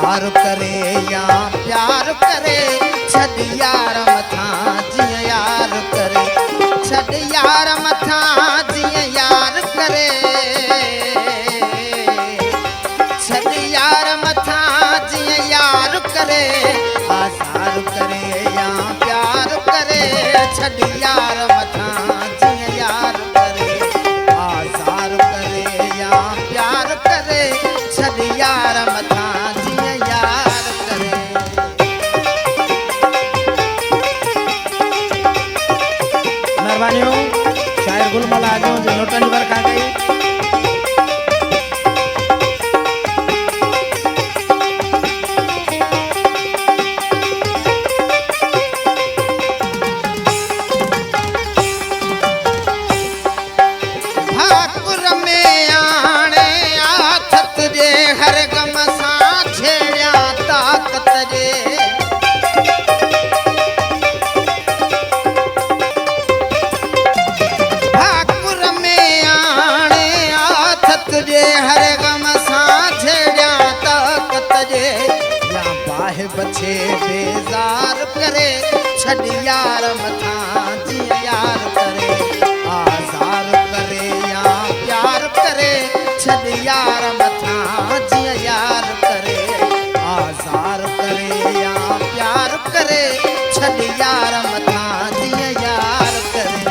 आज़ार करे या प्यार करे छॾ यार मथां जीअं यार करे छॾ यार मथां जीअं यार करे छॾ यार मथां जीअं यार करे आज़ार करे या प्यार करे छॾ यार मथां जीअं यार करे आज़ार करे या प्यार करे छॾ यार मथां जीअं यार करे। महिरबानी शायर गुलमल आजो जो नोटन पर खा गई भाकुर में आणे आथत जे हर गम सां छेड़िया ताकत जे भाकुर में आणे आथत जे हर गम सां छेड़िया ताकत जे या बाहि बछे बेज़ार करे छॾ यार मथां जीअं यार करे आज़ार करे या प्यार करे छॾ यार मथां जीअं यार करे आज़ार करे या प्यार करे छॾ यार मथां जीअं यार करे।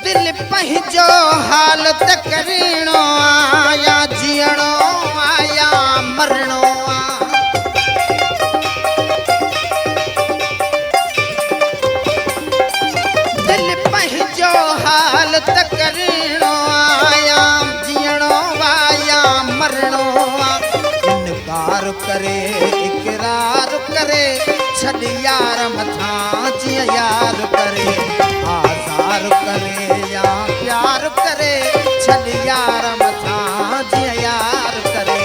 दिल पंहिंजो हालत करिणो आ या जीअणो आ या मरणो आ दिल पंहिंजो हालत करिणो आ या जीअणो आ या मरणो आ इनकार करे इकरार करे छॾ यार मथां जीअं यार करे आज़ार करे या प्यार करे छॾ यार मथां जीअं यार करे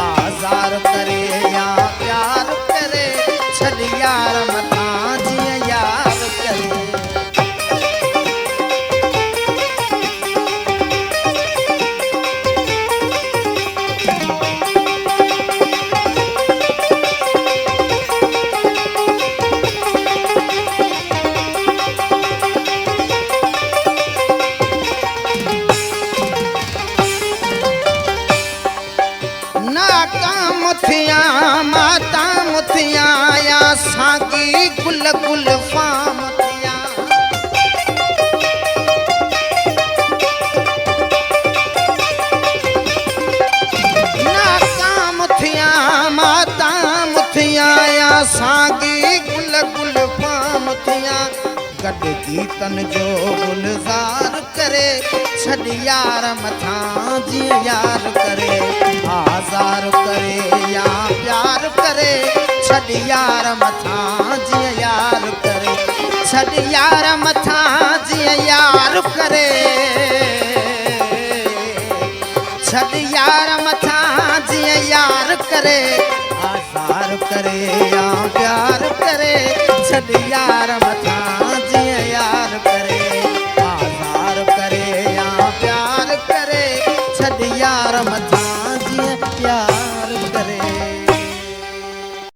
आज़ार करे या प्यार करे छॾ यार मथां जीअं यार करे। नाकाम थिया माता मुथिया या सागी गुल गुल फाम थिया नाकाम थिया माता मुथिया या सागी गुल गुल फाम थिया गॾु गीतन जो गुलज़ार करे छॾ यार मथां जीअं यार करे आज़ार करे या प्यार करे छॾ यार मथां जीअं यार करे छॾ यार मथां जीअं यार करे छॾ यार मथां जीअं यार करे आज़ार करे या प्यार करे छॾ यार मथां जीअं यार करे आज़ार करे या प्यार करे छॾ यार